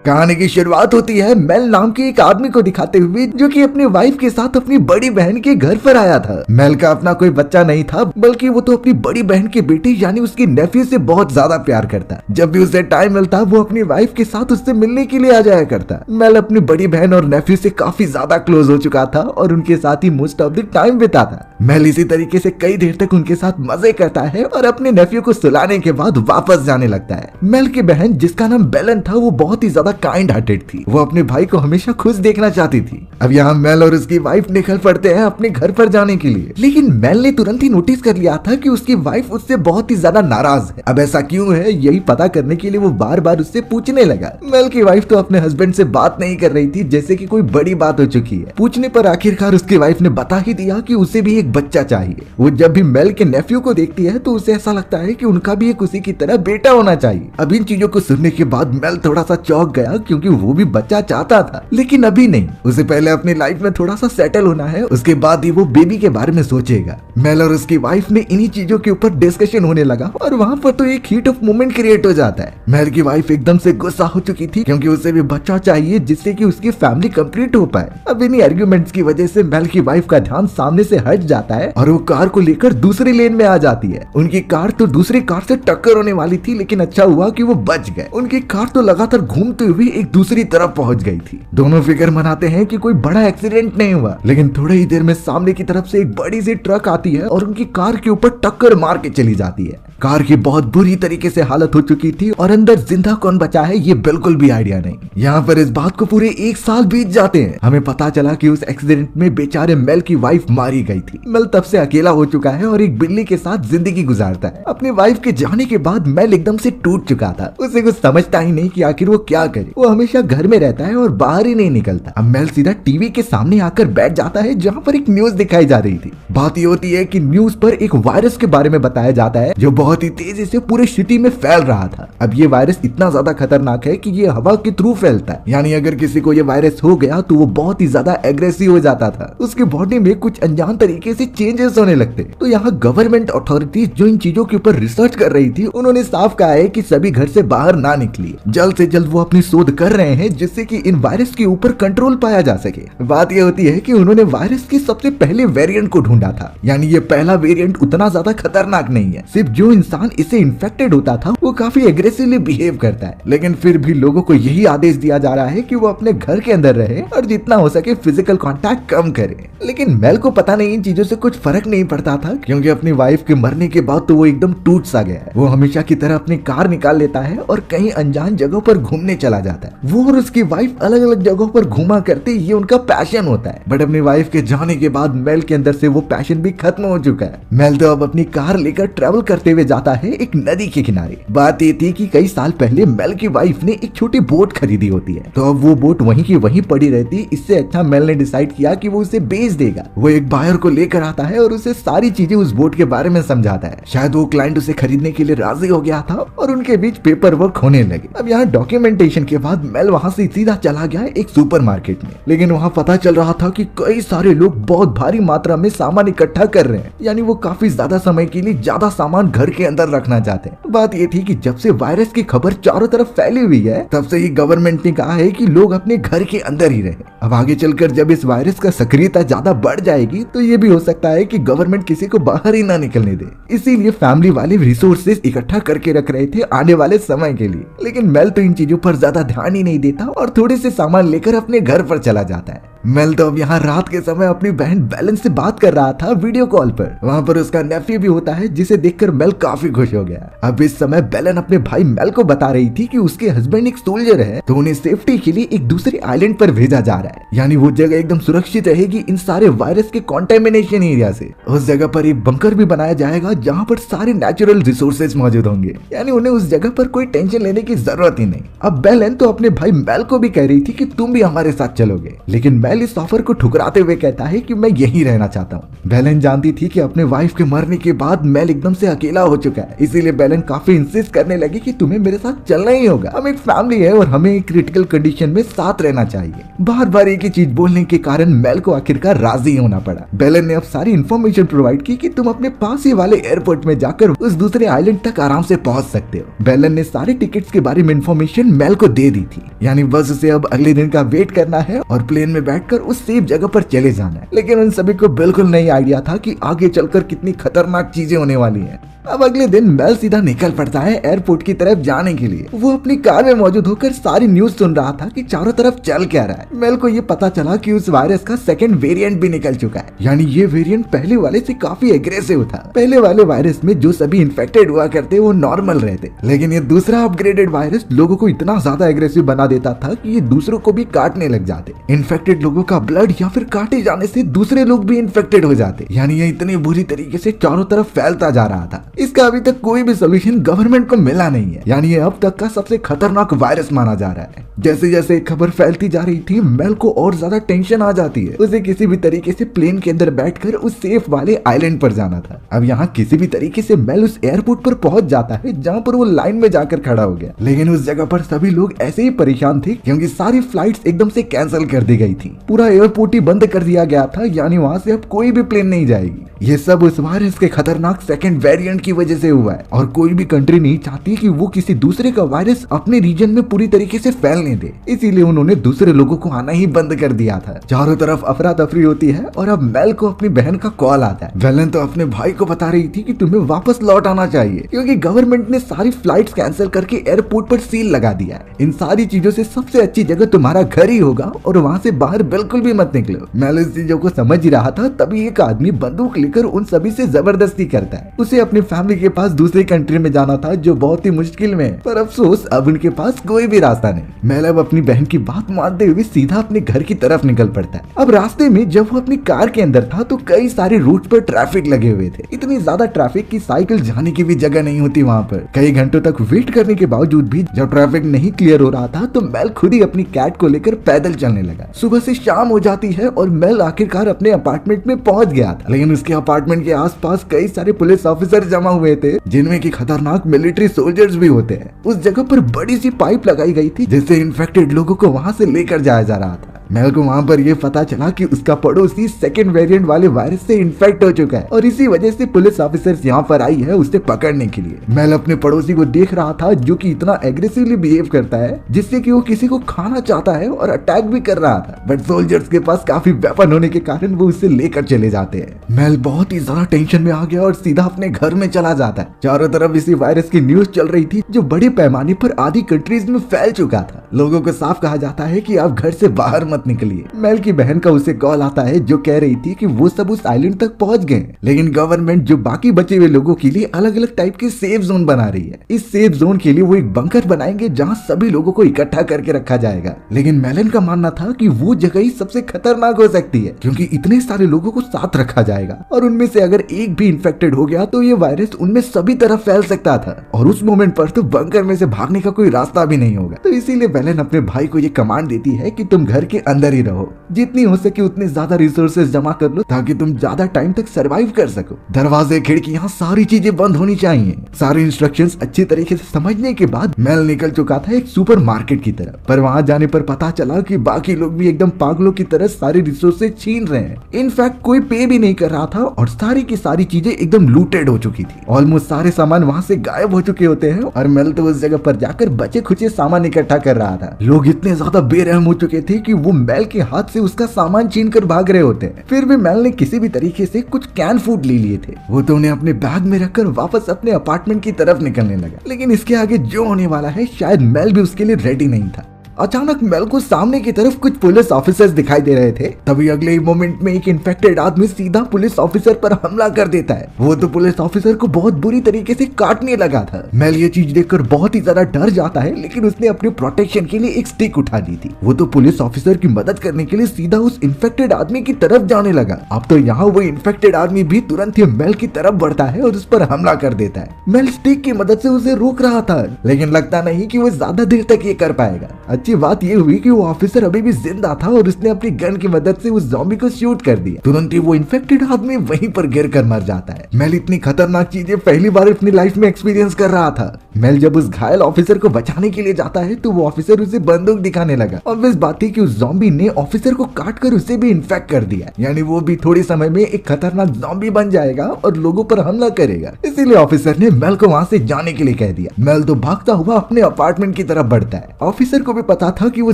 कहानी की शुरुआत होती है मेल नाम के एक आदमी को दिखाते हुए, जो कि अपनी वाइफ के साथ अपनी बड़ी बहन के घर पर आया था। मेल का अपना कोई बच्चा नहीं था, बल्कि वो तो अपनी बड़ी बहन के बेटे यानी उसकी नेफ्यू से बहुत ज्यादा प्यार करता। जब भी उसे टाइम मिलता वो अपनी वाइफ के साथ उससे मिलने के लिए आ जाया करता। मेल अपनी बड़ी बहन और नेफ्यू से काफी ज्यादा क्लोज हो चुका था और उनके साथ ही मोस्ट ऑफ द टाइम बिताता। मेल इसी तरीके से कई देर तक उनके साथ मजे करता है और अपने नेफ्यू को सुलाने के बाद वापस जाने लगता है। मेल की बहन जिसका नाम बेलन था वो बहुत ही ज्यादा काइंड हार्टेड थी। वो अपने भाई को हमेशा खुश देखना चाहती थी। अब यहाँ मेल और उसकी वाइफ निकल पड़ते हैं अपने घर पर जाने के लिए, लेकिन मेल ने तुरंत ही नोटिस कर लिया था कि उसकी वाइफ उससे बहुत ही ज्यादा नाराज है। अब ऐसा क्यों है यही पता करने के लिए वो बार बार उससे पूछने लगा। मेल की वाइफ तो अपने हस्बैंड से बात नहीं कर रही थी, जैसे कि कोई बड़ी बात हो चुकी है। पूछने पर आखिरकार उसकी वाइफ ने बता ही दिया कि उसे भी एक बच्चा चाहिए। वो जब भी मेल के नेफ्यू को देखती है तो उसे ऐसा लगता है कि उनका भी एक उसी की तरह बेटा होना चाहिए। अब इन चीजों को सुनने के बाद मेल थोड़ा सा चौंक गया, क्योंकि वो भी बच्चा चाहता था, लेकिन अभी नहीं। उसे पहले अपनी लाइफ में थोड़ा सा सेटल होना है, उसके बाद ही वो बेबी के बारे में सोचेगा। मेल और उसकी वाइफ में इन्हीं चीजों के ऊपर डिस्कशन होने लगा और वहाँ पर तो एक हीट ऑफ मोमेंट क्रिएट हो जाता है। मेल की वाइफ एकदम से गुस्सा हो चुकी थी, क्योंकि उसे भी बच्चा चाहिए जिससे कि उसकी फैमिली कंप्लीट हो पाए। अब इन्हीं आर्ग्यूमेंट्स की वजह से मेल की वाइफ का ध्यान सामने से हट जाता है और वो कार को लेकर दूसरी लेन में आ जाती है। उनकी कार तो दूसरी कार से टक्कर होने वाली थी, लेकिन अच्छा हुआ कि वो बच गए। उनकी कार तो लगातार घूमते हुए एक दूसरी तरफ पहुंच गई थी। दोनों फिक्र मनाते हैं कि कोई बड़ा एक्सीडेंट नहीं हुआ, लेकिन थोड़ी ही देर में सामने की तरफ से एक बड़ी सी ट्रक आती है और उनकी कार के ऊपर टक्कर मार के चली जाती है। कार की बहुत बुरी तरीके से हालत हो चुकी थी और अंदर जिंदा कौन बचा है ये बिल्कुल भी आइडिया नहीं। यहाँ पर इस बात को पूरे 1 साल बीत जाते हैं। हमें पता चला कि उस एक्सीडेंट में बेचारे मेल की वाइफ मारी गई थी। मेल तब से अकेला हो चुका है और एक बिल्ली के साथ जिंदगी गुजारता है। अपनी वाइफ के जाने के बाद मेल एकदम से टूट चुका था। उसे कुछ समझता ही नहीं कि आखिर वो क्या करे। वो हमेशा घर में रहता है और बाहर ही नहीं निकलता। अब मेल सीधा टीवी के सामने आकर बैठ जाता है, जहाँ पर एक न्यूज दिखाई जा रही थी। बात ये होती है कि न्यूज पर एक वायरस के बारे में बताया जाता है, जो बहुत ही तेजी से पूरे सिटी में फैल रहा था। अब ये वायरस इतना ज्यादा खतरनाक है कि ये हवा के थ्रू फैलता है, यानी अगर किसी को ये वायरस हो गया तो वो बहुत ही ज्यादा एग्रेसिव हो जाता था। उसकी बॉडी में कुछ अनजान तरीके से चेंजेस होने लगते। तो यहाँ गवर्नमेंट अथॉरिटीज जो इन चीजों के ऊपर रिसर्च कर रही थी, उन्होंने साफ कहा है कि सभी घर से बाहर ना निकलिए। जल्द से जल्द वो अपनी शोध कर रहे हैं, जिससे कि इन वायरस के ऊपर कंट्रोल पाया जा सके। बात ये होती है कि उन्होंने वायरस के सबसे पहले वेरिएंट को ढूंढा था, यानी ये पहला वेरिएंट उतना ज्यादा खतरनाक नहीं है। सिर्फ जो इंसान इससे इन्फेक्टेड होता था वो काफी एग्रेसिवली बिहेव करता है, लेकिन फिर भी लोगों को यही आदेश दिया जा रहा है कि वो अपने घर के अंदर रहे और जितना हो सके फिजिकल कांटेक्ट कम करे। लेकिन मेल को पता नहीं इन चीजों से कुछ फर्क नहीं पड़ता था, क्योंकि अपनी वाइफ के मरने के बाद तो वो एकदम टूट सा गया है। वो हमेशा की तरह अपनी कार निकाल लेता है और कहीं अनजान जगहों पर घूमने चला जाता है। वो और उसकी वाइफ अलग अलग जगहों पर घूमा करते, ये उनका पैशन होता है। बट अपनी वाइफ के जाने के बाद मेल के अंदर से वो पैशन भी खत्म हो चुका है। मेल तो अब अपनी कार लेकर ट्रेवल करते हुए जाता है एक नदी के किनारे। बात ये थी कि कई साल पहले मेल की वाइफ ने एक छोटी बोट खरीदी होती है, तो अब वो बोट वहीं की वहीं पड़ी रहती। इससे अच्छा मेल ने डिसाइड किया कि वो उसे बेच देगा। वो एक बायर को लेकर आता है और उसे सारी चीजें उस बोट के बारे में समझाता है। शायद वो क्लाइंट उसे खरीदने के लिए राजी हो गया था और उनके बीच पेपर वर्क होने लगे। अब यहाँ डॉक्यूमेंटेशन के बाद मेल वहाँ से सीधा चला गया एक सुपरमार्केट में, लेकिन वहाँ पता चल रहा था कि कई सारे लोग बहुत भारी मात्रा में सामान इकट्ठा कर रहे हैं, यानी वो काफी ज्यादा समय के लिए ज्यादा सामान घर के अंदर रखना चाहते हैं। बात ये थी कि जब से वायरस की खबर चारों तरफ फैली हुई है, तब से ही गवर्नमेंट ने कहा है कि लोग अपने घर के अंदर ही रहे। अब आगे चलकर जब इस वायरस का सक्रियता ज्यादा बढ़ जाएगी तो ये भी हो सकता है कि गवर्नमेंट किसी को बाहर ही ना निकलने दे। इसीलिए फैमिली वाले रिसोर्सेज इकट्ठा करके रख रहे थे आने वाले समय के लिए। लेकिन मेल तो इन चीजों पर ज्यादा ध्यान ही नहीं देता और थोड़े से सामान लेकर अपने घर पर चला जाता है। मेल तो अब यहाँ रात के समय अपनी बहन बेलन से बात कर रहा था वीडियो कॉल पर। वहाँ पर उसका नेफ्यू भी होता है, जिसे देखकर मेल काफी खुश हो गया। अब इस समय बेलन अपने भाई मेल को बता रही थी कि उसके हस्बैंड एक सोल्जर है, तो उन्हें सेफ्टी के लिए एक दूसरे आइलैंड पर भेजा जा रहा है, यानी वो जगह एकदम सुरक्षित रहेगी इन सारे वायरस के कॉन्टेमिनेशन एरिया से। उस जगह पर एक बंकर भी बनाया जाएगा, जहाँ पर सारे नेचुरल रिसोर्सेज मौजूद होंगे, यानी उन्हें उस जगह पर कोई टेंशन लेने की जरूरत ही नहीं। अब बेलन तो अपने भाई मेल को भी कह रही थी कि तुम भी हमारे साथ चलोगे, लेकिन मेल इस ऑफर को ठुकराते हुए कहता है कि मैं यहीं रहना चाहता हूँ। बेलन जानती थी कि अपने वाइफ के मरने के बाद मेल एकदम से अकेला हो चुका है, इसीलिए बेलन काफी इंसिस्ट करने लगी कि तुम्हें मेरे साथ चलना ही होगा, हम एक फैमिली है और हमें एक क्रिटिकल कंडीशन में साथ रहना चाहिए। बार बार एक ही चीज बोलने के कारण मेल को आखिरकार राजी होना पड़ा। बेलन ने अब सारी इन्फॉर्मेशन प्रोवाइड की कि तुम अपने पास ही वाले एयरपोर्ट में जाकर उस दूसरे आइलैंड तक आराम से पहुंच सकते हो। बेलन ने सारे टिकट्स के बारे में इन्फॉर्मेशन मेल को दे दी थी, यानी बस उसे अब अगले दिन का वेट करना है और प्लेन में बैठकर उस सेफ जगह पर चले जाना है। लेकिन उन सभी को बिल्कुल नहीं आइडिया था कि आगे चलकर कितनी खतरनाक चीजें होने वाली हैं। अब अगले दिन मेल सीधा निकल पड़ता है एयरपोर्ट की तरफ जाने के लिए। वो अपनी कार में मौजूद होकर सारी न्यूज सुन रहा था कि चारों तरफ चल क्या रहा है। मेल को ये पता चला कि उस वायरस का सेकंड वेरिएंट भी निकल चुका है, यानी ये वेरिएंट पहले वाले से काफी एग्रेसिव था। पहले वाले वायरस में जो सभी इन्फेक्टेड हुआ करते वो नॉर्मल रहते, लेकिन ये दूसरा अपग्रेडेड वायरस लोगों को इतना ज्यादा एग्रेसिव बना देता था कि ये दूसरों को भी काटने लग जाते। इन्फेक्टेड लोगों का ब्लड या फिर काटे जाने से दूसरे लोग भी इन्फेक्टेड हो जाते, यानी ये इतनी बुरी तरीके से चारों तरफ फैलता जा रहा था। इसका अभी तक कोई भी सोल्यूशन गवर्नमेंट को मिला नहीं है, यानी ये अब तक का सबसे खतरनाक वायरस माना जा रहा है। जैसे जैसे खबर फैलती जा रही थी, मेल को और ज्यादा टेंशन आ जाती है। उसे किसी भी तरीके से प्लेन के अंदर बैठकर उस सेफ वाले आइलैंड पर जाना था। अब यहाँ किसी भी तरीके से मेल उस एयरपोर्ट पर पहुंच जाता है जहाँ पर वो लाइन में जाकर खड़ा हो गया, लेकिन उस जगह पर सभी लोग ऐसे ही परेशान थे क्योंकि सारी फ्लाइट्स एकदम से कैंसिल कर दी गई थी। पूरा एयरपोर्ट ही बंद कर दिया गया था, यानी वहाँ से अब कोई भी प्लेन नहीं जाएगी। ये सब उस वायरस के खतरनाक सेकंड वेरिएंट की वजह से हुआ है और कोई भी कंट्री नहीं चाहती कि वो किसी दूसरे का वायरस अपने रीजन में पूरी तरीके से फैलने दे, इसीलिए उन्होंने दूसरे लोगों को आना ही बंद कर दिया था। चारों तरफ अफरा तफरी होती है और अब मेल को अपनी बहन का कॉल आता है। बेलन तो अपने भाई को बता रही थी कि तुम्हें वापस लौट आना चाहिए क्योंकि गवर्नमेंट ने सारी फ्लाइट्स कैंसिल करके एयरपोर्ट पर सील लगा दिया है। इन सारी चीजों से सबसे अच्छी जगह तुम्हारा घर ही होगा और वहाँ से बाहर बिल्कुल भी मत निकलो। मेल इस चीजों को समझ ही रहा था, तभी एक आदमी बंदूक लेकर उन सभी से जबरदस्ती करता है। उसे अपनी फैमिली के पास दूसरी कंट्री में जाना था जो बहुत ही मुश्किल में है, पर अफसोस अब उनके पास कोई भी रास्ता नहीं। मेल अब अपनी बहन की बात मानते हुए सीधा अपने घर की तरफ निकल पड़ता है। अब रास्ते में जब वो अपनी कार के अंदर था तो कई सारे रूट पर ट्रैफिक लगे हुए थे, इतनी ज्यादा ट्रैफिक की साइकिल जाने की भी जगह नहीं होती वहाँ पर। कई घंटों तक वेट करने के बावजूद भी जब ट्रैफिक नहीं क्लियर हो रहा था तो मेल खुद ही अपनी कैट को लेकर पैदल चलने लगा। सुबह से शाम हो जाती है और मेल आखिरकार अपने अपार्टमेंट में पहुंच गया था, लेकिन उसके अपार्टमेंट के आसपास कई सारे पुलिस ऑफिसर जमा हुए थे जिनमें की खतरनाक मिलिट्री सोल्जर्स भी होते हैं। उस जगह पर बड़ी सी पाइप लगाई गई थी जिससे इन्फेक्टेड लोगों को वहां से लेकर जाया जा रहा था। मेल को वहाँ पर यह पता चला कि उसका पड़ोसी सेकंड वेरिएंट वाले वायरस से इन्फेक्ट हो चुका है और इसी वजह से पुलिस ऑफिसर्स यहाँ पर आई है उसे पकड़ने के लिए। मेल अपने पड़ोसी को देख रहा था जो कि इतना एग्रेसिवली बिहेव करता है जिससे कि वो किसी को खाना चाहता है और अटैक भी कर रहा था, बट सोल्जर्स के पास काफी वेपन होने के कारण वो उसे लेकर चले जाते हैं। मेल बहुत ही ज्यादा टेंशन में आ गया और सीधा अपने घर में चला जाता है। चारों तरफ इसी वायरस की न्यूज चल रही थी जो बड़े पैमाने पर आधी कंट्रीज में फैल चुका था। लोगों को साफ कहा जाता है कि आप घर से बाहर मत निकलिए। मेल की बहन का उसे कॉल आता है जो कह रही थी कि वो सब उस आइलैंड तक पहुंच गए, लेकिन गवर्नमेंट जो बाकी बचे हुए लोगों के लिए अलग अलग टाइप के सेफ जोन बना रही है। इस सेफ जोन के लिए वो एक बंकर बनाएंगे जहां सभी लोगों को इकट्ठा करके रखा जाएगा, लेकिन मेलन का मानना था कि वो जगह ही सबसे खतरनाक हो सकती है क्योंकि इतने सारे लोगों को साथ रखा जाएगा और उनमें से अगर एक भी इन्फेक्टेड हो गया तो ये वायरस उनमें सभी तरफ फैल सकता था और उस मोमेंट पर तो बंकर में से भागने का कोई रास्ता भी नहीं होगा। तो इसीलिए मेलन अपने भाई को ये कमांड देती है कि तुम घर के अंदर ही रहो, जितनी हो सके उतनी ज्यादा रिसोर्सेज जमा कर लो ताकि तुम ज्यादा टाइम तक सरवाइव कर सको। दरवाजे खिड़कियां सारी चीजें बंद होनी चाहिए। सारे इंस्ट्रक्शंस अच्छी तरीके से समझने के बाद मेल निकल चुका था एक सुपर मार्केट की तरफ, पर वहां जाने पर पता चला कि बाकी लोग भी एकदम पागलों की तरह सारे रिसोर्सेज छीन रहे हैं। इनफैक्ट कोई पे भी नहीं कर रहा था और सारी की सारी चीजें एकदम लूटेड हो चुकी थी। ऑलमोस्ट सारे सामान वहां से गायब हो चुके होते हैं और मेल तो उस जगह पर जाकर बचे खुचे सामान इकट्ठा कर रहा था। लोग इतने ज्यादा बेरहम हो चुके थे कि वो मेल के हाथ से उसका सामान छीन कर भाग रहे होते हैं। फिर भी मेल ने किसी भी तरीके से कुछ कैन फूड ले लिए थे, वो तो उन्हें अपने बैग में रखकर वापस अपने अपार्टमेंट की तरफ निकलने लगा, लेकिन इसके आगे जो होने वाला है शायद मेल भी उसके लिए रेडी नहीं था। अचानक मेल को सामने की तरफ कुछ पुलिस ऑफिसर्स दिखाई दे रहे थे। तभी अगले ही मोमेंट में एक इन्फेक्टेड आदमी सीधा पुलिस ऑफिसर पर हमला कर देता है। वो तो पुलिस ऑफिसर को बहुत बुरी तरीके से काटने लगा था। मेल ये चीज देखकर बहुत ही ज्यादा डर जाता है, लेकिन उसने अपने प्रोटेक्शन के लिए एक स्टिक उठा ली थी। वो तो पुलिस ऑफिसर की मदद करने के लिए सीधा उस इन्फेक्टेड आदमी की तरफ जाने लगा। अब तो यहाँ वो इन्फेक्टेड आदमी भी तुरंत ही मेल की तरफ बढ़ता है और उस पर हमला कर देता है। मेल स्टिक की मदद से उसे रोक रहा था, लेकिन लगता नहीं कि वो ज्यादा देर तक ये कर पाएगा। अच्छी बात ये हुई कि वो ऑफिसर अभी भी जिंदा था और उसने अपनी गन की मदद से उस ज़ॉम्बी को शूट कर दिया। तुरंत ही वो इन्फेक्टेड आदमी वहीं पर गिर कर मर जाता है। मेल इतनी खतरनाक चीजें पहली बार अपनी लाइफ में एक्सपीरियंस कर रहा था। मेल जब उस घायल ऑफिसर को बचाने के लिए जाता है तो वो ऑफिसर उसे बंदूक दिखाने लगा। ऑब्वियस बात थी कि उस ज़ॉम्बी ने ऑफिसर को काट कर उसे भी इन्फेक्ट कर दिया, यानी वो भी थोड़े समय में एक खतरनाक ज़ॉम्बी बन जाएगा और लोगों पर हमला करेगा। इसीलिए ऑफिसर ने मेल को वहां से जाने के लिए कह दिया। मेल तो भागता हुआ अपने अपार्टमेंट की तरफ बढ़ता है। ऑफिसर को भी पता था कि वो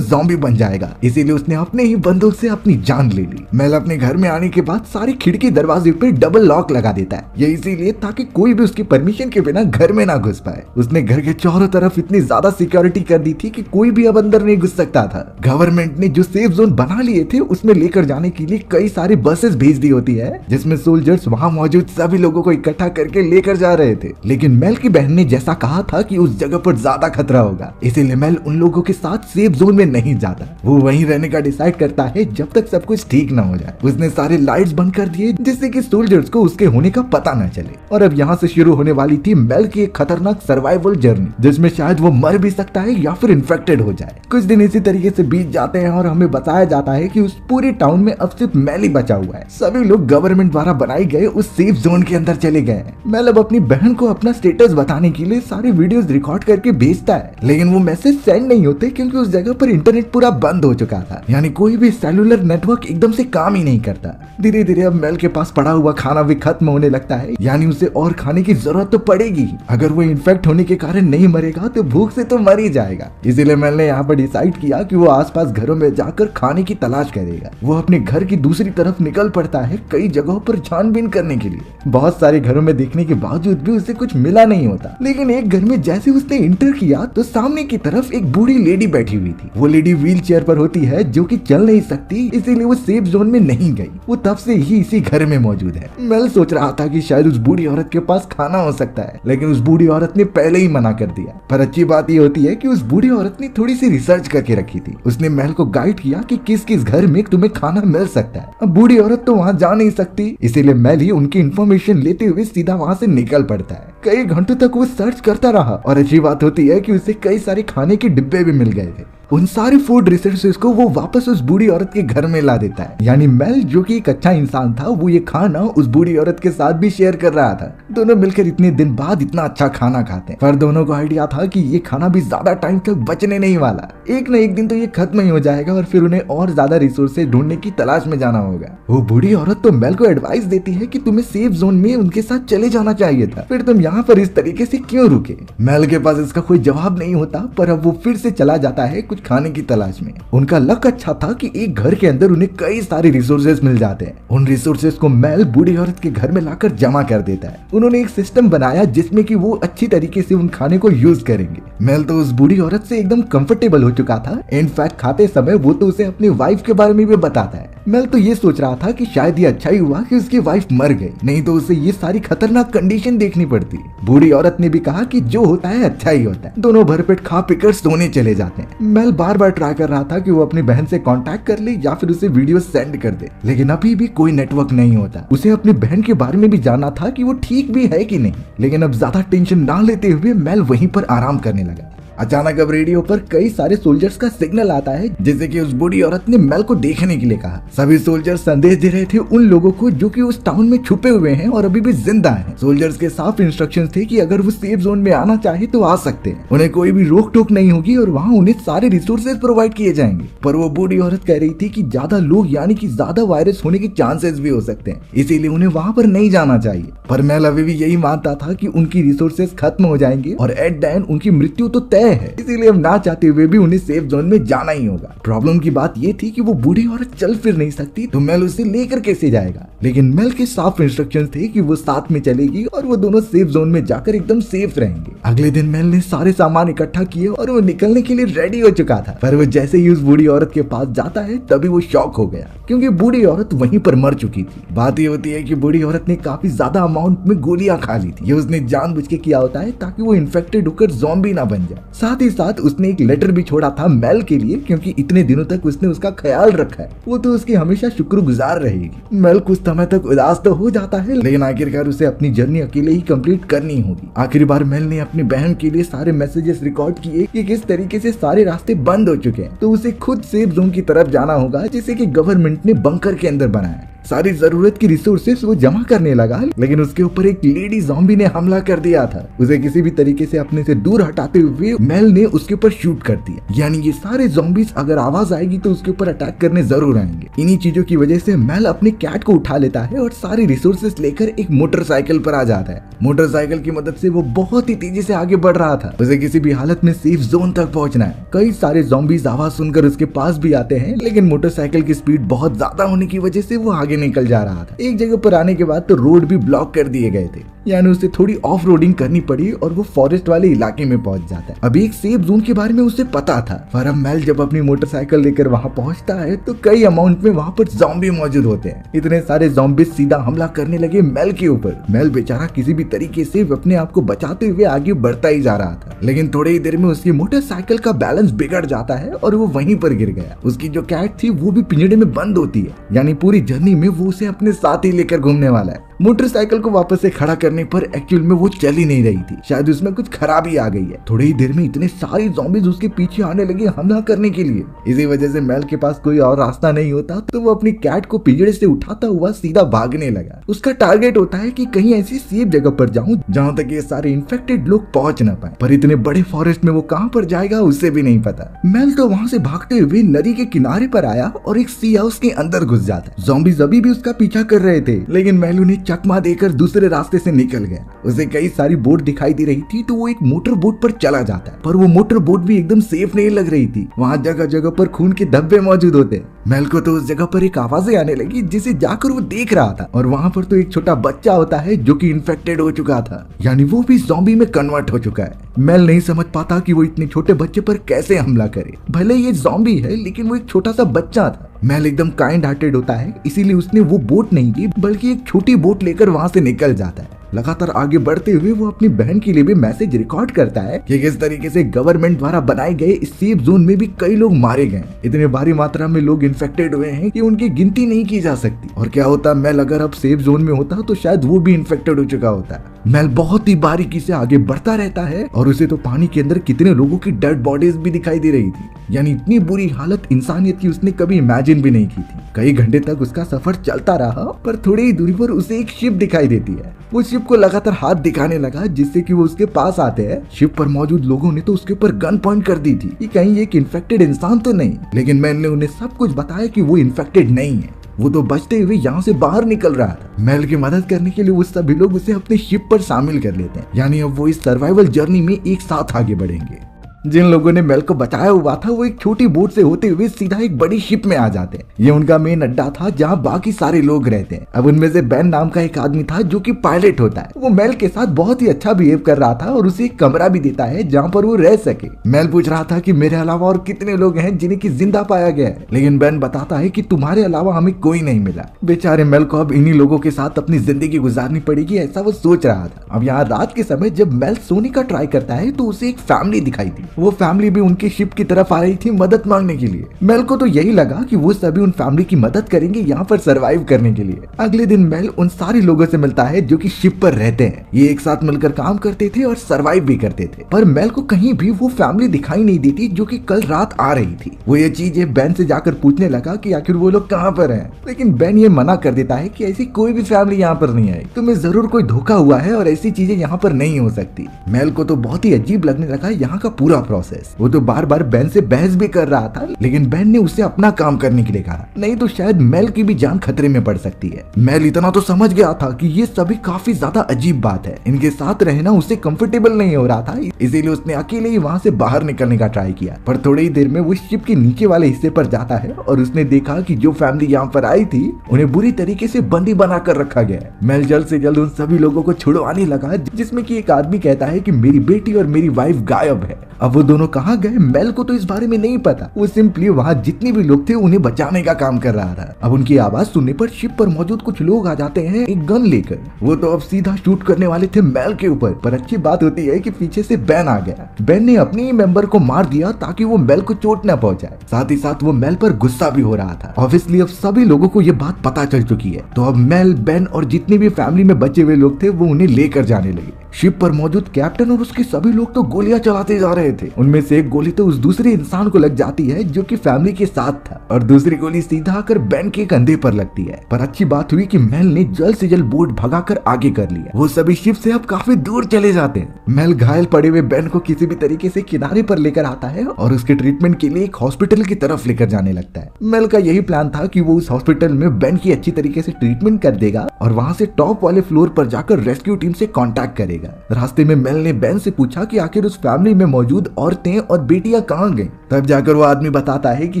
ज़ॉम्बी बन जाएगा, इसीलिए उसने अपने ही बंदूक से अपनी जान ले ली। मेल अपने घर में आने के बाद सारी खिड़की दरवाजे पे डबल लॉक लगा देता है, ये इसीलिए ताकि कोई भी उसकी परमिशन के बिना घर में ना घुस पाए। उसने घर के चारों तरफ इतनी ज्यादा सिक्योरिटी कर दी थी कि कोई भी अब अंदर नहीं घुस सकता था। गवर्नमेंट ने जो सेफ जोन बना लिए थे उसमें लेकर जाने के लिए कई सारी बसेस भेज दी होती है, जिसमें सोल्जर्स वहां मौजूद सभी लोगों को इकट्ठा करके लेकर जा रहे थे। लेकिन मेल की बहन ने जैसा कहा था कि उस जगह पर ज्यादा खतरा होगा, इसीलिए मेल उन लोगों के साथ सेफ जोन में नहीं जाता। वो वहीं रहने का डिसाइड करता है जब तक सब कुछ ठीक ना हो जाए। उसने सारे लाइट्स बंद कर दिए जिससे कि सोल्जर्स को उसके होने का पता न चले। और अब यहाँ से शुरू होने वाली थी मेल की एक खतरनाक सर्वाइवल जर्नी, जिसमें शायद वो मर भी सकता है या फिर इन्फेक्टेड हो जाए। कुछ दिन इसी तरीके से बीत जाते हैं और हमें बताया जाता है कि उस पूरे टाउन में अब सिर्फ मेल ही बचा हुआ है। सभी लोग गवर्नमेंट द्वारा बनाए गए उस सेफ जोन के अंदर चले गए हैं। मेल अब अपनी बहन को अपना स्टेटस बताने के लिए सारे वीडियोस रिकॉर्ड करके भेजता है, लेकिन वो मैसेज सेंड नहीं होते क्योंकि उस जगह पर इंटरनेट पूरा बंद हो चुका था, यानी कोई भी सेलुलर नेटवर्क एकदम से काम ही नहीं करता। धीरे धीरे अब मेल के पास पड़ा हुआ खाना भी खत्म होने लगता है, यानी उसे और खाने की जरूरत तो पड़ेगी। अगर वो इन्फेक्ट होने के कारण नहीं मरेगा तो भूख से तो मर ही जाएगा। इसीलिए मेल ने यहाँ पर डिसाइड किया कि वो आसपास घरों में जाकर खाने की तलाश करेगा। वो अपने घर की दूसरी तरफ निकल पड़ता है कई जगहों पर छानबीन करने के लिए। बहुत सारे घरों में देखने के बावजूद भी उसे कुछ मिला नहीं होता, लेकिन एक घर में जैसे उसने इंटर किया तो सामने की तरफ एक बूढ़ी लेडी बैठी हुई थी। वो लेडी व्हील चेयर पर होती है जो कि चल नहीं सकती, इसीलिए वो सेफ जोन में नहीं गई। वो तब से ही इसी घर में मौजूद है। मेल सोच रहा था कि शायद उस बूढ़ी औरत के पास खाना हो सकता है, लेकिन उस बूढ़ी औरत ने पहले ही मना कर दिया। पर अच्छी बात ये होती है कि उस बूढ़ी औरत ने थोड़ी सी रिसर्च करके रखी थी। उसने मेल को गाइड किया कि किस किस घर में तुम्हें खाना मिल सकता है। अब बूढ़ी औरत तो वहाँ जा नहीं सकती, इसीलिए मेल ही उनकी इन्फॉर्मेशन लेते हुए सीधा वहाँ से निकल पड़ता है। कई घंटों तक वो सर्च करता रहा और अच्छी बात होती है कि उसे कई सारे खाने के डिब्बे भी मिल गए थे। उन सारे फूड रिसोर्सेज को वो वापस उस बूढ़ी औरत के घर में ला देता है, यानी मेल जो कि एक अच्छा इंसान था वो ये खाना उस बूढ़ी औरत के साथ भी शेयर कर रहा था। दोनों मिलकर इतने दिन बाद इतना अच्छा खाना खाते हैं, पर दोनों को आइडिया था कि ये खाना भी ज्यादा टाइम तक बचने नहीं वाला। एक न एक दिन तो ये खत्म ही हो जाएगा और फिर उन्हें और ज्यादा रिसोर्सेज ढूंढने की तलाश में जाना होगा। वो बूढ़ी औरत तो मेल को एडवाइस देती है कि तुम्हें सेफ जोन में उनके साथ चले जाना चाहिए था, फिर तुम यहाँ पर इस तरीके से क्यों रुके। मेल के पास इसका कोई जवाब नहीं होता, पर अब वो फिर से चला जाता है कुछ खाने की तलाश में। उनका लक अच्छा था कि एक घर के अंदर उन्हें कई सारे रिसोर्सेज मिल जाते हैं। उन रिसोर्सेज को मेल बूढ़ी औरत के घर में लाकर जमा कर देता है। उन्होंने एक सिस्टम बनाया जिसमें कि वो अच्छी तरीके से उन खाने को यूज करेंगे। मेल तो उस बूढ़ी औरत से एकदम कंफर्टेबल हो चुका था। इनफैक्ट खाते समय वो तो उसे अपनी वाइफ के बारे में भी बताता है। मेल तो ये सोच रहा था कि शायद ये अच्छा ही हुआ कि उसकी वाइफ मर गई, नहीं तो उसे ये सारी खतरनाक कंडीशन देखनी पड़ती। बूढ़ी औरत ने भी कहा कि जो होता है अच्छा ही होता है। दोनों भरपेट खा पीकर सोने चले जाते हैं। मेल बार बार ट्राई कर रहा था कि वो अपनी बहन से कांटेक्ट कर ले या फिर उसे वीडियो सेंड कर दे, लेकिन अभी भी कोई नेटवर्क नहीं होता। उसे अपनी बहन के बारे में भी जानना था कि वो ठीक भी है कि नहीं, लेकिन अब ज्यादा टेंशन ना लेते हुए मेल वहीं पर आराम करने लगा। अचानक अब रेडियो पर कई सारे सोल्जर्स का सिग्नल आता है, जिससे कि उस बूढ़ी औरत ने मेल को देखने के लिए कहा। सभी सोल्जर्स संदेश दे रहे थे उन लोगों को जो कि उस टाउन में छुपे हुए हैं और अभी भी जिंदा हैं। सोल्जर्स के साफ इंस्ट्रक्शंस थे कि अगर वो सेफ जोन में आना चाहे तो आ सकते हैं, उन्हें कोई भी रोक टोक नहीं होगी और वहाँ उन्हें सारे रिसोर्सेज प्रोवाइड किए जाएंगे। पर वो बूढ़ी औरत कह रही थी कि ज्यादा लोग यानी कि ज्यादा वायरस होने के चांसेस भी हो सकते हैं, इसीलिए उन्हें वहाँ पर नहीं जाना चाहिए। पर मेल अभी भी यही मानता था कि उनकी रिसोर्सेज खत्म हो जाएंगे और एट द एंड उनकी मृत्यु तो तय है, इसीलिए ना चाहते हुए भी उन्हें सेफ जोन में जाना ही होगा। प्रॉब्लम की बात ये थी कि वो बूढ़ी औरत चल फिर नहीं सकती, तो मेल उसे लेकर कैसे जाएगा। लेकिन मेल के साफ इंस्ट्रक्शंस थे कि वो साथ में चलेगी और वो दोनों सेफ जोन में जाकर एकदम सेफ रहेंगे। अगले दिन मेल ने सारे सामान इकट्ठा किए और वो निकलने के लिए रेडी हो चुका था, पर वो जैसे ही उस बूढ़ी औरत के पास जाता है तभी वो शॉक हो गया, क्योंकि बूढ़ी औरत वहीं पर मर चुकी थी। बात ये होती है कि बूढ़ी औरत ने काफी ज्यादा अमाउंट में गोलियां खा ली थी। ये उसने जानबूझ के किया होता है ताकि वो इन्फेक्टेड होकर ज़ॉम्बी ना बन जाए। साथ ही साथ उसने एक लेटर भी छोड़ा था मेल के लिए, क्योंकि इतने दिनों तक उसने उसका ख्याल रखा है, वो तो उसकी हमेशा शुक्रगुजार रहेगी। मेल कुछ समय तक उदास तो हो जाता है, लेकिन आखिरकार उसे अपनी जर्नी अकेले ही कंप्लीट करनी होगी। आखिरी बार मेल ने अपनी बहन के लिए सारे मैसेजेस रिकॉर्ड किए कि किस तरीके से सारे रास्ते बंद हो चुके हैं, तो उसे खुद सेफ जोन की तरफ जाना होगा, जिसे कि गवर्नमेंट ने बंकर के अंदर बनाया। सारी जरूरत की रिसोर्सेस वो जमा करने लगा, लेकिन उसके ऊपर एक लेडी ज़ॉम्बी ने हमला कर दिया था। उसे किसी भी तरीके से अपने से दूर हटाते हुए मेल ने उसके ऊपर शूट कर दिया। यानी ये सारे ज़ॉम्बीज अगर आवाज आएगी तो उसके ऊपर अटैक करने जरूर आएंगे। इन्हीं चीजों की वजह से मेल अपने कैट को उठा लेता है और सारी रिसोर्सेस लेकर एक मोटरसाइकिल पर आ जाता है। मोटरसाइकिल की मदद से वो बहुत ही तेजी से आगे बढ़ रहा था। उसे किसी भी हालत में सेफ जोन तक पहुंचना है। कई सारे ज़ॉम्बीज आवाज सुनकर उसके पास भी आते हैं, लेकिन मोटरसाइकिल की स्पीड बहुत ज्यादा होने की वजह से वो आगे निकल जा रहा था। एक जगह पर आने के बाद तो रोड भी ब्लॉक कर दिए गए थे, यानी उसे थोड़ी ऑफ रोडिंग करनी पड़ी और वो फॉरेस्ट वाले इलाके में पहुंच जाता है। अभी एक सेफ जोन के बारे में उसे पता था, पर अब मेल जब अपनी मोटरसाइकिल लेकर वहां पहुंचता है तो कई अमाउंट में वहां पर ज़ॉम्बी मौजूद होते हैं। इतने सारे ज़ॉम्बी सीधा हमला करने लगे मेल के ऊपर। मेल बेचारा किसी भी तरीके से अपने आप को बचाते हुए आगे बढ़ता ही जा रहा था, लेकिन थोड़ी ही देर में उसकी मोटरसाइकिल का बैलेंस बिगड़ जाता है और वो वहीं पर गिर गया। उसकी जो कैट थी वो भी पिंजड़े में बंद होती है, यानी पूरी जर्नी में वो उसे अपने साथ ही लेकर घूमने वाला है। मोटरसाइकिल को वापस से खड़ा करने पर एक्चुअल में वो चल ही नहीं रही थी, शायद उसमें कुछ खराबी आ गई है। थोड़ी ही देर में इतने सारे ज़ॉम्बीज उसके पीछे आने लगे हमला करने के लिए। इसी वजह से मेल के पास कोई और रास्ता नहीं होता, तो वो अपनी कैट को पिंजड़े से उठाता हुआ सीधा भागने लगा। उसका टारगेट होता है कि कहीं ऐसी सेफ जगह पर जाऊं जहां तक ये सारे इन्फेक्टेड लोग पहुंच न पाए, पर इतने बड़े फॉरेस्ट में वो कहां पर जाएगा उसे भी नहीं पता। मेल तो वहां से भागते हुए नदी के किनारे पर आया और एक सी हाउस के अंदर घुस जाता। ज़ॉम्बीज अभी भी उसका पीछा कर रहे थे, लेकिन मेल उन्हें चकमा देकर दूसरे रास्ते से निकल गया। उसे कई सारी बोट दिखाई दे रही थी, तो वो एक मोटर बोट पर चला जाता है, पर वो मोटर बोट भी एकदम सेफ नहीं लग रही थी। वहाँ जगह जगह पर खून के धब्बे मौजूद होते। मेल को तो उस जगह पर एक आवाजें आने लगी, जिसे जाकर वो देख रहा था, और वहाँ पर तो एक छोटा बच्चा होता है जो कि इन्फेक्टेड हो चुका था, यानी वो भी ज़ॉम्बी में कन्वर्ट हो चुका है। मेल नहीं समझ पाता कि वो इतने छोटे बच्चे पर कैसे हमला करे। भले ये ज़ॉम्बी है, लेकिन वो एक छोटा सा बच्चा था। मेल एकदम काइंड हार्टेड होता है, इसीलिए उसने वो बोट नहीं ली, बल्कि एक छोटी बोट लेकर वहाँ से निकल जाता है। लगातार आगे बढ़ते हुए वो अपनी बहन के लिए भी मैसेज रिकॉर्ड करता है कि किस तरीके से गवर्नमेंट द्वारा बनाए गए इस सेफ जोन में भी कई लोग मारे गए। इतने भारी मात्रा में लोग इन्फेक्टेड हुए हैं कि उनकी गिनती नहीं की जा सकती। और क्या होता मेल अगर अब सेफ जोन में होता तो शायद वो भी इन्फेक्टेड हो चुका होता। मेल बहुत ही बारीकी से आगे बढ़ता रहता है और उसे तो पानी के अंदर कितने लोगों की डेड बॉडीज भी दिखाई दे रही थी, यानी इतनी बुरी हालत इंसानियत की उसने कभी इमेजिन भी नहीं की थी। कई घंटे तक उसका सफर चलता रहा, पर थोड़ी ही दूरी पर उसे एक शिप दिखाई देती है। वो शिप को लगातार हाथ दिखाने लगा, जिससे कि वो उसके पास आते हैं। शिप पर मौजूद लोगों ने तो उसके ऊपर गन पॉइंट कर दी थी कि कहीं एक इन्फेक्टेड इंसान तो नहीं, लेकिन मैंने उन्हें सब कुछ बताया कि वो इन्फेक्टेड नहीं है। वो तो बचते हुए यहाँ से बाहर निकल रहा था। मेल की मदद करने के लिए वो सभी लोग उसे अपने शिप पर शामिल कर लेते हैं, यानी अब वो इस सर्वाइवल जर्नी में एक साथ आगे बढ़ेंगे। जिन लोगों ने मेल को बचाया हुआ था वो एक छोटी बोट से होते हुए सीधा एक बड़ी शिप में आ जाते हैं। ये उनका मेन अड्डा था जहाँ बाकी सारे लोग रहते हैं। अब उनमें से बेन नाम का एक आदमी था जो कि पायलट होता है। वो मेल के साथ बहुत ही अच्छा बिहेव कर रहा था और उसे एक कमरा भी देता है जहाँ पर वो रह सके। मेल पूछ रहा था कि मेरे अलावा और कितने लोग हैं जिन्हें की जिंदा पाया गया है, लेकिन बेन बताता है कि तुम्हारे अलावा हमें कोई नहीं मिला। बेचारे मेल को अब इन्हीं लोगों के साथ अपनी जिंदगी गुजारनी पड़ेगी, ऐसा वो सोच रहा था। अब यहाँ रात के समय जब मेल सोने का ट्राई करता है तो उसे एक फैमिली दिखाई दी। वो फैमिली भी उनकी शिप की तरफ आ रही थी मदद मांगने के लिए। मेल को तो यही लगा कि वो सभी उन फैमिली की मदद करेंगे यहाँ पर सरवाइव करने के लिए। अगले दिन मेल उन सारे लोगों से मिलता है जो कि शिप पर रहते हैं। ये एक साथ मिलकर काम करते थे और सरवाइव भी करते थे, पर मेल को कहीं भी वो फैमिली दिखाई नहीं देती जो कि कल रात आ रही थी। वो ये चीज बेन से जाकर पूछने लगा कि आखिर वो लोग कहाँ पर हैं, लेकिन बेन ये मना कर देता है कि ऐसी कोई भी फैमिली यहाँ पर नहीं आई, तुम्हें जरूर कोई धोखा हुआ है और ऐसी चीजें यहाँ पर नहीं हो सकती। मेल को तो बहुत ही अजीब लगने लगा यहाँ का पूरा प्रोसेस। वो तो बार बार बेन से बहस भी कर रहा था, लेकिन बेन ने उसे अपना काम करने के लिए कहा, नहीं तो शायद मेल की भी जान खतरे में पड़ सकती है। मेल इतना तो समझ गया था कि ये सभी काफी ज्यादा अजीब बात है, इनके साथ रहना उसे कंफर्टेबल नहीं हो रहा था, इसीलिए उसने अकेले ही वहाँ से बाहर निकलने का ट्राई किया। पर थोड़ी ही देर में वो शिप के नीचे वाले हिस्से पर जाता है और उसने देखा कि जो फैमिली यहाँ पर आई थी उन्हें बुरी तरीके से बंदी बनाकर रखा गया है। मेल जल्द से जल्द उन सभी लोगों को छुड़वाने लगा, जिसमें कि एक आदमी कहता है कि मेरी बेटी और मेरी वाइफ गायब है। अब अब वो दोनों कहाँ गए मेल को तो इस बारे में नहीं पता। वो सिंपली वहाँ जितने भी लोग थे उन्हें बचाने का काम कर रहा था। अब उनकी आवाज सुनने पर शिप पर मौजूद कुछ लोग आ जाते हैं एक गन लेकर। वो तो अब सीधा शूट करने वाले थे मेल के ऊपर, पर अच्छी बात होती है कि पीछे से बेन आ गया। बेन ने अपने ही मेंबर को मार दिया ताकि वो मेल को चोट न पहुंचाए। साथ ही साथ वो मेल पर गुस्सा भी हो रहा था। ऑब्वियसली अब सभी लोगों को ये बात पता चल चुकी है, तो अब मेल, बेन और जितने भी फैमिली में बचे हुए लोग थे वो उन्हें लेकर जाने लगे। शिप पर मौजूद कैप्टन और उसके सभी लोग तो गोलियां चलाते जा रहे थे। उनमें से एक गोली तो उस दूसरे इंसान को लग जाती है जो कि फैमिली के साथ था, और दूसरी गोली सीधा आकर बेन के कंधे पर लगती है। पर अच्छी बात हुई कि मेल ने जल्द से जल्द बोट भगाकर आगे कर लिया। वो सभी शिप से अब काफी दूर चले जाते हैं। मेल घायल पड़े हुए बेन को किसी भी तरीके से किनारे पर लेकर आता है और उसके ट्रीटमेंट के लिए एक हॉस्पिटल की तरफ लेकर जाने लगता है। मेल का यही प्लान था कि वो उस हॉस्पिटल में बेन की अच्छी तरीके से ट्रीटमेंट कर देगा और वहां से टॉप वाले फ्लोर पर जाकर रेस्क्यू टीम से कांटेक्ट करेगा। रास्ते में मेल ने बेन से पूछा कि आखिर उस फैमिली में मौजूद औरतें और बेटियां कहाँ गईं। तब जाकर वो आदमी बताता है कि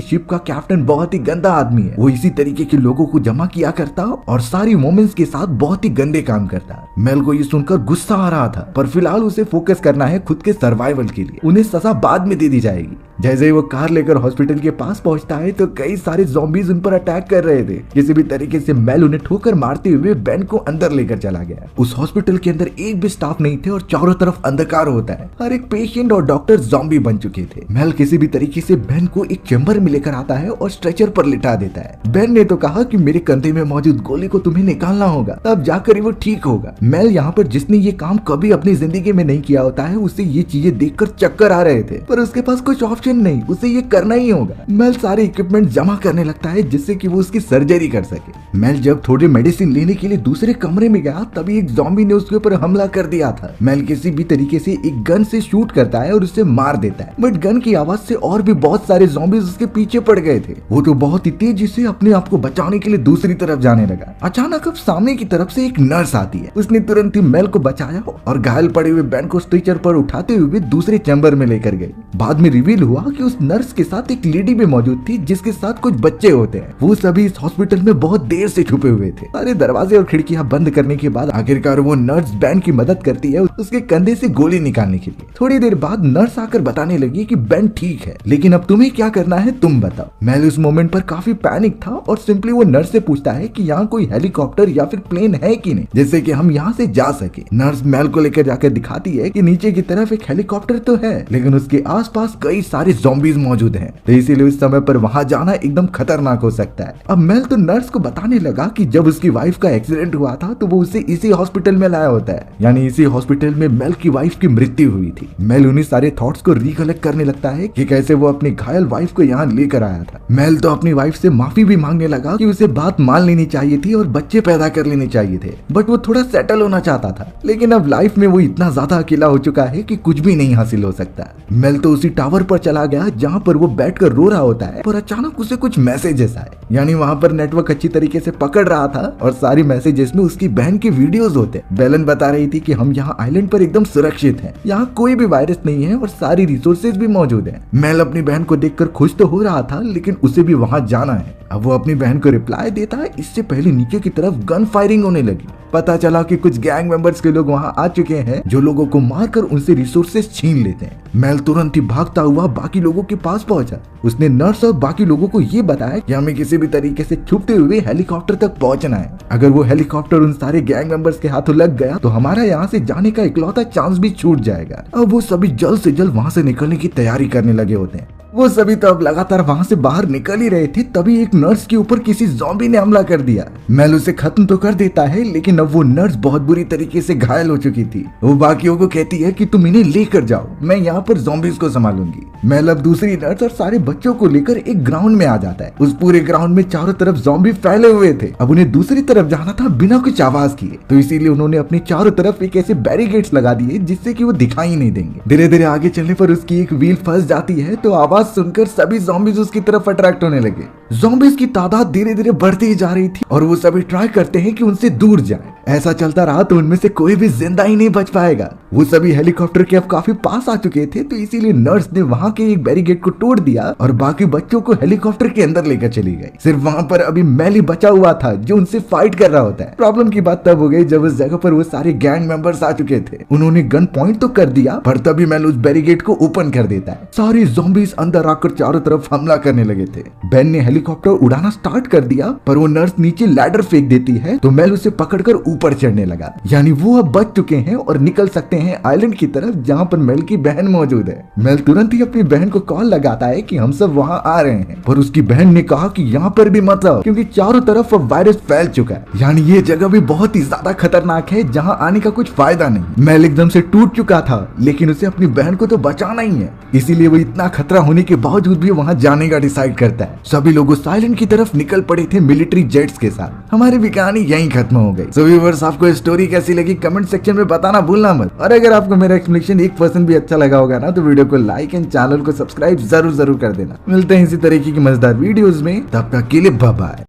शिप का कैप्टन बहुत ही गंदा आदमी है। वो इसी तरीके के लोगों को जमा किया करता और सारी वुमेन्स के साथ बहुत ही गंदे काम करता। मेल को ये सुनकर गुस्सा आ रहा था, पर फिलहाल उसे फोकस करना है खुद के सर्वाइवल के लिए। उन्हें सजा बाद में दे दी जाएगी। जैसे ही वो कार लेकर हॉस्पिटल के पास पहुंचता है तो कई सारे ज़ॉम्बीज उन पर अटैक कर रहे थे। किसी भी तरीके से मेल उन्हें ठोकर मारते हुए बेन को अंदर लेकर चला गया। उस हॉस्पिटल के अंदर एक भी स्टाफ नहीं थे और चारों तरफ अंधकार होता है। हर एक पेशेंट और डॉक्टर ज़ॉम्बी बन चुके थे। मेल किसी भी तरीके से बेन को एक चैम्बर में लेकर आता है और स्ट्रेचर पर लिटा देता है। बेन ने तो कहा कि मेरे कंधे में मौजूद गोली को तुम्हें निकालना होगा, तब जाकर वो ठीक होगा। मेल यहाँ पर जिसने ये काम कभी अपनी जिंदगी में नहीं किया होता है, उसे ये चीजें देखकर चक्कर आ रहे थे, पर उसके पास कुछ ऑप्शन नहीं, उसे ये करना ही होगा। मेल सारे इक्विपमेंट जमा करने लगता है जिससे कि वो उसकी सर्जरी कर सके। मेल जब थोड़ी मेडिसिन लेने के लिए दूसरे कमरे में गया तभी एक ज़ॉम्बी ने उसके ऊपर हमला कर दिया था। मेल किसी भी तरीके से एक गन से शूट करता है और उसे मार देता है, बट गन की आवाज से और भी बहुत सारे ज़ॉम्बीज उसके पीछे पड़ गए थे। वो तो बहुत ही तेजी से अपने आप को बचाने के लिए दूसरी तरफ जाने लगा। अचानक अब सामने की तरफ से एक नर्स आती है। उसने तुरंत ही मेल को बचाया और घायल पड़े हुए बेन को स्ट्रेचर पर उठाते हुए दूसरे चैम्बर में लेकर गई। बाद में रिवील हुआ कि उस नर्स के साथ एक लेडी भी मौजूद थी जिसके साथ कुछ बच्चे होते हैं। वो सभी इस हॉस्पिटल में बहुत देर से छुपे हुए थे। सारे दरवाजे और खिड़कियां बंद करने के बाद आखिरकार वो नर्स बेन की मदद करती है उसके कंधे से गोली निकालने के लिए। थोड़ी देर बाद नर्स आकर बताने लगी कि बेन ठीक है, लेकिन अब तुम्हें क्या करना है तुम बताओ। मेल उस मोमेंट पर काफी पैनिक था और सिंपली वो नर्स से पूछता है कि यहाँ कोई हेलीकॉप्टर या फिर प्लेन है कि नहीं, जिससे कि हम यहाँ से जा सके। नर्स मेल को लेकर जाकर दिखाती है कि नीचे की तरफ एक हेलीकॉप्टर तो है, लेकिन उसके आसपास कई सारे ज़ॉम्बीज मौजूद हैं, तो इसीलिए उस समय पर वहां जाना एकदम खतरनाक हो सकता है। अब मेल तो नर्स को बताने लगा कि जब उसकी वाइफ का एक्सीडेंट हुआ था तो वो उसे इसी हॉस्पिटल में लाया होता है, यानी इसी हॉस्पिटल में मेल की वाइफ की मृत्यु हुई थी। मेल उन्हीं सारे थॉट्स को रिकलेक्ट करने लगता है कि कैसे वो अपनी घायल वाइफ को यहाँ लेकर आया था। मेल तो अपनी वाइफ से माफी भी मांगने लगा कि उसे बात मान लेनी चाहिए थी और बच्चे पैदा कर लेने चाहिए थे, बट वो थोड़ा सेटल होना चाहता था। लेकिन अब लाइफ में वो इतना ज्यादा अकेला हो चुका है कि कुछ भी नहीं हासिल हो सकता। मेल तो उसी टावर पर चला गया जहाँ पर वो बैठकर रो रहा होता है, पर अचानक उसे कुछ मैसेजेस आए, यानी वहाँ पर नेटवर्क अच्छी तरीके से पकड़ रहा था और सारी मैसेजेस में उसकी बहन के वीडियोस होते। बेलन बता रही थी कि हम यहाँ आइलैंड पर एकदम सुरक्षित हैं, यहाँ कोई भी वायरस नहीं है और सारी रिसोर्सेज भी मौजूद है। मेल अपनी बहन को देखकर खुश तो हो रहा था, लेकिन उसे भी वहाँ जाना है। अब वो अपनी बहन को रिप्लाई देता है, इससे पहले नीचे की तरफ गन फायरिंग होने लगी। पता चला कि कुछ गैंग मेंबर्स के लोग वहां आ चुके हैं जो लोगों को मारकर उनसे रिसोर्सेज छीन लेते हैं। मेल तुरंत ही भागता हुआ बाकी लोगों के पास पहुंचा। उसने नर्स और बाकी लोगों को ये बताया कि हमें किसी भी तरीके से छुपते हुए हेलीकॉप्टर तक पहुंचना है। अगर वो हेलीकॉप्टर उन सारे गैंग मेंबर्स के हाथों लग गया तो हमारा यहाँ से जाने का इकलौता चांस भी छूट जाएगा। अब वो सभी जल्द से जल्द वहाँ से निकलने की तैयारी करने लगे होते हैं। वो सभी तो अब लगातार वहाँ से बाहर निकल ही रहे थे, तभी एक नर्स के ऊपर किसी ज़ॉम्बी ने हमला कर दिया। मेल उसे खत्म तो कर देता है, लेकिन अब वो नर्स बहुत बुरी तरीके से घायल हो चुकी थी। वो बाकियों को कहती है कि तुम इन्हें लेकर जाओ, मैं यहाँ पर ज़ॉम्बीज को संभालूंगी। मेल अब दूसरी नर्स और सारे बच्चों को लेकर एक ग्राउंड में आ जाता है। उस पूरे ग्राउंड में चारों तरफ ज़ॉम्बी फैले हुए थे। अब उन्हें दूसरी तरफ जाना था बिना कुछ आवाज किए, तो इसीलिए उन्होंने अपने चारों तरफ एक ऐसे बैरिकेड्स लगा दिए जिससे कि वो दिखाई नहीं देंगे। धीरे धीरे आगे चलने पर उसकी एक व्हील फंस जाती है, तो आवाज आवाज सुनकर सभी ज़ॉम्बीज उसकी तरफ अट्रैक्ट होने लगे। ज़ॉम्बीज की तादाद धीरे धीरे बढ़ती ही जा रही थी और वो सभी ट्राई करते हैं कि उनसे दूर जाएं। ऐसा चलता रहा तो उनमें से कोई भी जिंदा ही नहीं बच पाएगा। वो सभी हेलीकॉप्टर के अब काफी पास आ चुके थे, तो इसीलिए नर्स ने वहां के एक बैरिकेड को तोड़ दिया और बाकी बच्चों को हेलीकॉप्टर के अंदर लेकर चली गई। सिर्फ वहां पर अभी मेल ही बचा हुआ था जो उनसे फाइट कर रहा होता है। प्रॉब्लम की बात तब हो गई जब उस जगह पर वो सारे गैंग मेंबर्स आ चुके थे। उन्होंने गन पॉइंट तो कर दिया, पर तभी मेल उस बैरिकेड को ओपन कर देता है। सारे ज़ॉम्बीज अंदर आकर चारों तरफ हमला करने लगे थे। बेन ने हेलीकॉप्टर उड़ाना स्टार्ट कर दिया, पर वो नर्स नीचे लैडर फेंक देती है तो मेल उसे पकड़कर ऊपर चढ़ने लगा। यानी वो अब बच चुके हैं और निकल सकते हैं आइलैंड की तरफ जहां पर मेल की बहन मौजूद है। मेल तुरंत ही अपनी बहन को कॉल लगाता है कि हम सब वहां आ रहे हैं, पर उसकी बहन ने कहा कि यहाँ पर भी मत आओ क्योंकि चारों तरफ अब वायरस फैल चुका है। यानी ये जगह भी बहुत ही ज्यादा खतरनाक है जहाँ आने का कुछ फायदा नहीं। मेल एकदम से टूट चुका था, लेकिन उसे अपनी बहन को तो बचाना ही है, इसीलिए वो इतना खतरा होने के बावजूद भी वहाँ जाने का डिसाइड करता है। सभी लोग उस आइलैंड की तरफ निकल पड़े थे मिलिट्री जेट्स के साथ। हमारी भी कहानी यहीं खत्म हो गई। सो व्यूअर्स, आपको स्टोरी कैसी लगी कमेंट सेक्शन में बताना भूलना मत। और अगर आपको मेरा एक्सप्लेनेशन 1% भी अच्छा लगा होगा ना तो वीडियो को लाइक एंड चैनल को सब्सक्राइब जरूर कर देना। मिलते हैं इसी तरीके की मजेदार वीडियोस में, तब तक के लिए बाय बाय।